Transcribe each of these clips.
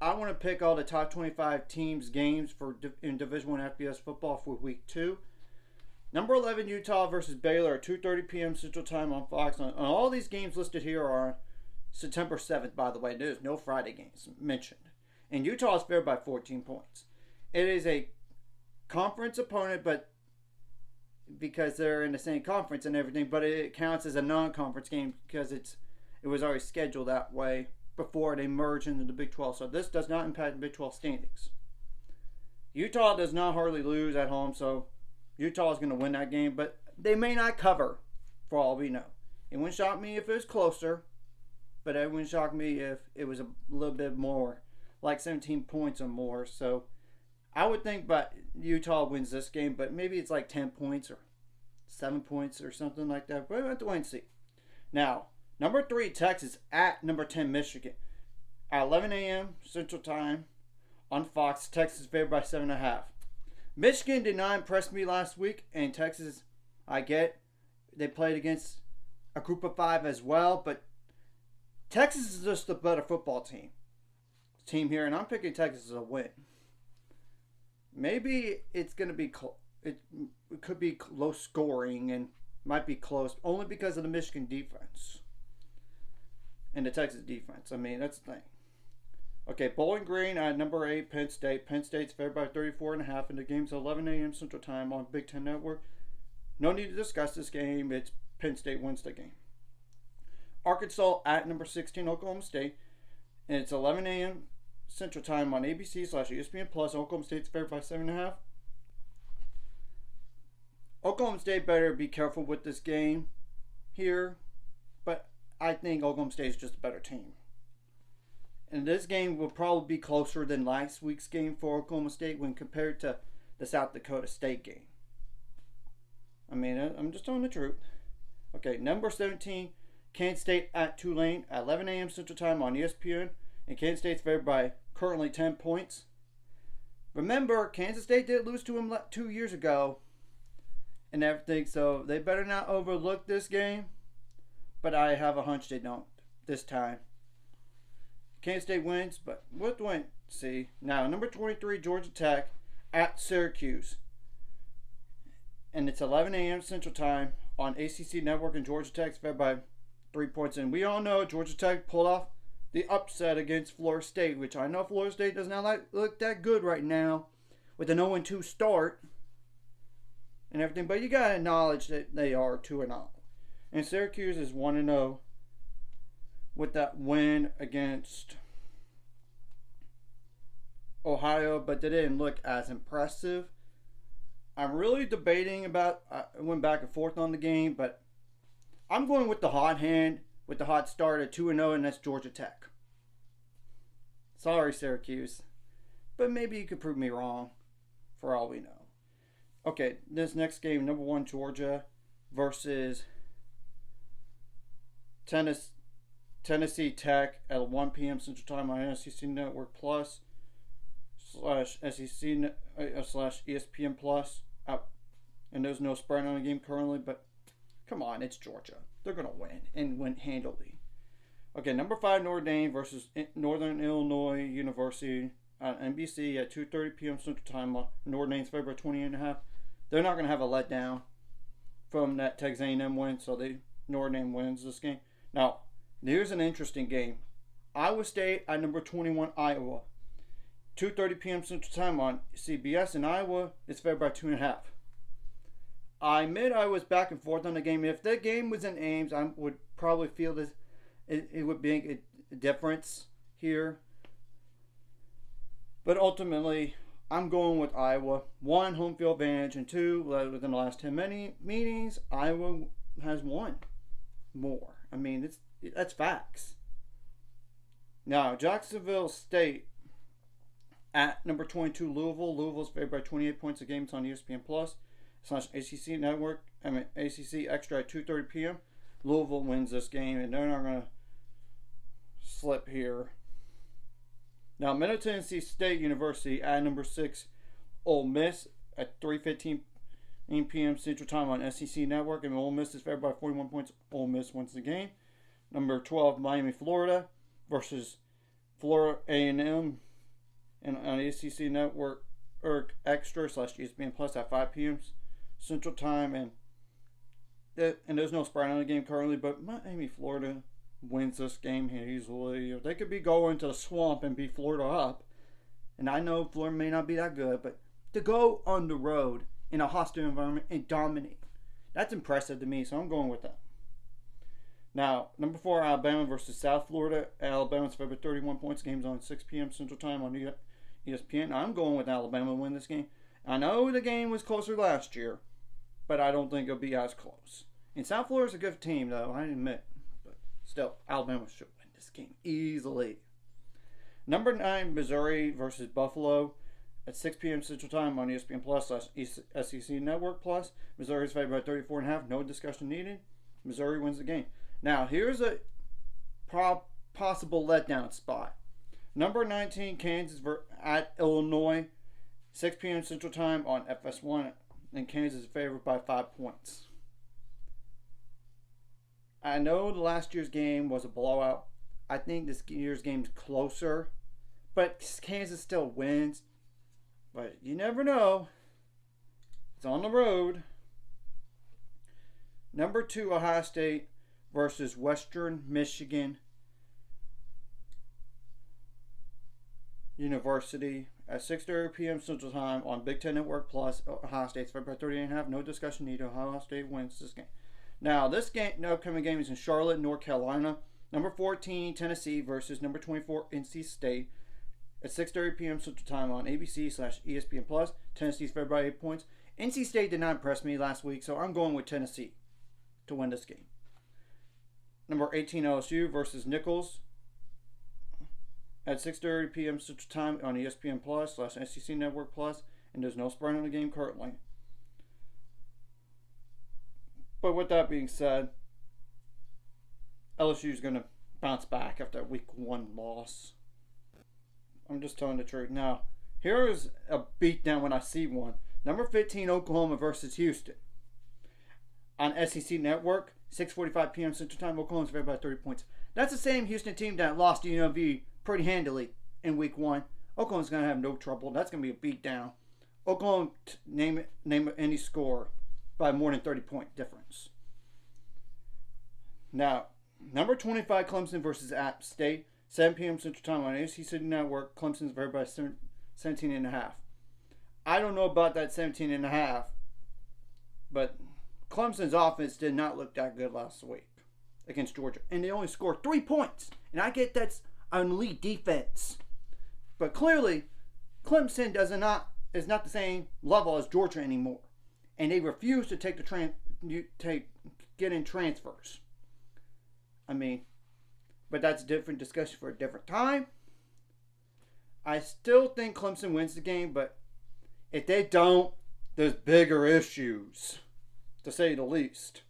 I want to pick all the top 25 teams' games in Division 1 FBS football for Week 2. Number 11, Utah versus Baylor at 2:30 p.m. Central Time on Fox. And all these games listed here are September 7th, by the way. There's no Friday games mentioned. And Utah is favored by 14 points. It is a conference opponent, but because they're in the same conference and everything, but it counts as a non-conference game because it was already scheduled that way before they merged into the Big 12. So this does not impact the Big 12 standings. Utah does not hardly lose at home, so Utah is going to win that game, but they may not cover for all we know. It wouldn't shock me if it was closer, but it wouldn't shock me if it was a little bit more, like 17 points or more. So I would think but Utah wins this game, but maybe it's like 10 points or 7 points or something like that. But we'll have to wait and see. Now, number 3, Texas at number 10, Michigan. At 11 a.m. Central Time on Fox, Texas favored by 7.5. Michigan did not impress me last week, and Texas, I get, they played against a group of 5 as well, but Texas is just a better football team here, and I'm picking Texas as a win. Maybe it's going to be it could be low scoring and might be close only because of the Michigan defense and the Texas defense. I mean, that's the thing. Okay, Bowling Green at number 8, Penn State. Penn State's favored by 34.5, and the game's 11 a.m. Central Time on Big Ten Network. No need to discuss this game. It's Penn State wins the game. Arkansas at number 16, Oklahoma State, and it's 11 a.m. Central Time on ABC/ESPN Plus. Oklahoma State's favored by 7.5. Oklahoma State better be careful with this game here, but I think Oklahoma State is just a better team. And this game will probably be closer than last week's game for Oklahoma State when compared to the South Dakota State game. I mean, I'm just telling the truth. Okay, number 17, Kansas State at Tulane at 11 a.m. Central Time on ESPN. And Kansas State's favored by currently 10 points. Remember, Kansas State did lose to them 2 years ago and everything, so they better not overlook this game. But I have a hunch they don't this time. Kansas State wins, but we'll wait. See. Now, number 23, Georgia Tech at Syracuse. And it's 11 a.m. Central Time on ACC Network, and Georgia Tech's fed by 3 points. And we all know Georgia Tech pulled off the upset against Florida State, which I know Florida State does not look that good right now with an 0-2 start and everything. But you got to acknowledge that they are 2-0. And Syracuse is 1-0 with that win against Ohio, but they didn't look as impressive. I'm really debating about, I went back and forth on the game, but I'm going with the hot hand, with the hot start at 2-0, and that's Georgia Tech. Sorry, Syracuse, but maybe you could prove me wrong for all we know. Okay, this next game, number 1, Georgia versus Tennessee Tech at 1 p.m. Central Time on SEC Network Plus /SEC/ESPN Plus. And there's no spread on the game currently, but come on, it's Georgia. They're going to win and win handily. Okay, number 5, Notre Dame versus Northern Illinois University on NBC at 2:30 p.m. Central Time. Notre Dame's favored by 28.5. They're not going to have a letdown from that Texas A&M win, so Notre Dame wins this game. Now, here's an interesting game. Iowa State at number 21, Iowa. 2:30 p.m. Central Time on CBS, and Iowa is favored by 2.5. I admit I was back and forth on the game. If the game was in Ames, I would probably feel this. It would be a difference here. But ultimately, I'm going with Iowa. 1, home field advantage, and 2, within the last 10 meetings, Iowa has won more. I mean, that's facts. Now, Jacksonville State at number 22, Louisville. Louisville's favored by 28 points a game. It's on ESPN Plus /ACC Network. ACC Extra at 2:30 p.m. Louisville wins this game, and they're not going to slip here. Now, Middle Tennessee State University at number 6, Ole Miss at 3:15 p.m. Central Time on SEC Network, and Ole Miss is favored by 41 points. Ole Miss wins the game. Number 12, Miami, Florida versus Florida A&M. ACC Network or Extra / ESPN Plus at 5 p.m. Central Time, and there's no spread on the game currently, but Miami, Florida wins this game easily. They could be going to the swamp and beat Florida up, and I know Florida may not be that good, but to go on the road in a hostile environment and dominate, that's impressive to me, so I'm going with that. Now, number 4, Alabama versus South Florida. Alabama's favored 31 points. Game's on 6 p.m. Central Time on ESPN. I'm going with Alabama to win this game. I know the game was closer last year, but I don't think it'll be as close. And South Florida's a good team, though, I admit. But still, Alabama should win this game easily. Number 9, Missouri versus Buffalo at 6 p.m. Central Time on ESPN Plus / SEC Network Plus. Missouri's favored by 34.5. No discussion needed. Missouri wins the game. Now, here's a possible letdown spot. Number 19, Kansas at Illinois, 6 p.m. Central Time on FS1, and Kansas is favored by 5 points. I know the last year's game was a blowout. I think this year's game is closer, but Kansas still wins. But you never know. It's on the road. Number 2, Ohio State versus Western Michigan University at 6:30 p.m. Central Time on Big Ten Network Plus. Ohio State's favored by 38.5. No discussion needed. Ohio State wins this game. Now, the upcoming game is in Charlotte, North Carolina. Number 14, Tennessee versus number 24, NC State at 6:30 p.m. Central Time on ABC / ESPN Plus. Tennessee's favored by 8 points. NC State did not impress me last week, so I'm going with Tennessee to win this game. Number 18, LSU versus Nichols at 6:30 p.m. Central Time on ESPN Plus / SEC Network Plus, and there's no spread on the game currently. But with that being said, LSU is going to bounce back after that week 1 loss. I'm just telling the truth. Now, here is a beatdown when I see one. Number 15, Oklahoma versus Houston on SEC Network, 6:45 p.m. Central Time. Oklahoma's favored by 30 points. That's the same Houston team that lost to UNLV pretty handily in week 1. Oklahoma's going to have no trouble. That's going to be a beatdown. Oklahoma, name any score by more than 30-point difference. Now, number 25, Clemson versus App State, 7 p.m. Central Time on ACC Network. Clemson's favored by 17.5. I don't know about that 17.5, but Clemson's offense did not look that good last week against Georgia, and they only scored 3 points. And I get that's an elite defense, but clearly Clemson is not the same level as Georgia anymore, and they refuse to take get in transfers. I mean, but that's a different discussion for a different time. I still think Clemson wins the game, but if they don't, there's bigger issues, to say the least.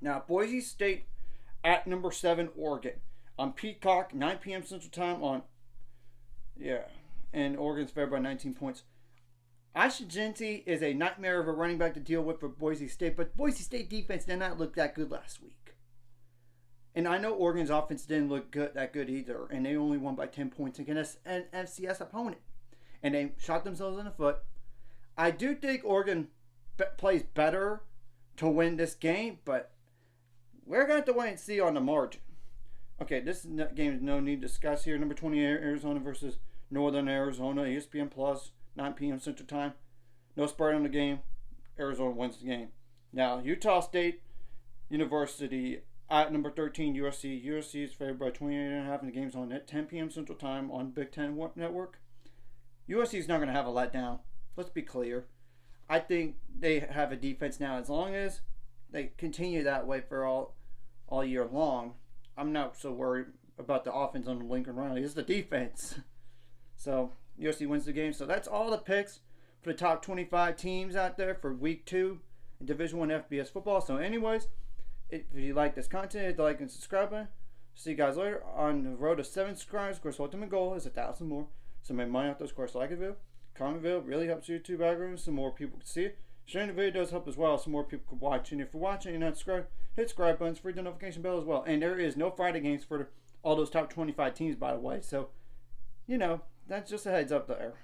Now, Boise State at number 7, Oregon on Peacock, 9 p.m. Central Time and Oregon's favored by 19 points. Ashton Jeanty is a nightmare of a running back to deal with for Boise State, but Boise State defense did not look that good last week. And I know Oregon's offense didn't look that good either, and they only won by 10 points against an FCS opponent. And they shot themselves in the foot. I do think Oregon plays better to win this game, but we're going to have to wait and see on the margin. Okay, this game is no need to discuss here. Number 20, Arizona versus Northern Arizona, ESPN Plus, 9 p.m. Central Time. No spread on the game. Arizona wins the game. Now, Utah State University at number 13, USC. USC is favored by 28.5, and the game's on at 10 p.m. Central Time on Big Ten Network. USC is not going to have a letdown. Let's be clear. I think they have a defense now. As long as they continue that way for all year long, I'm not so worried about the offense on Lincoln Riley. It's the defense. So, USC wins the game. So, that's all the picks for the top 25 teams out there for Week 2 in Division 1 FBS football. So, anyways, if you like this content, hit the like and subscribe button. See you guys later. On the road to 7 subscribers, of course, ultimate goal is 1,000 more. So, make money off those. Of course, like a video, comment video. Really helps YouTube algorithm so more people can see it. Sharing the video does help as well so more people can watch. And if you're watching and not subscribed, hit subscribe buttons, free the notification bell as well. And there is no Friday games for all those top 25 teams, by the way. So, that's just a heads up there.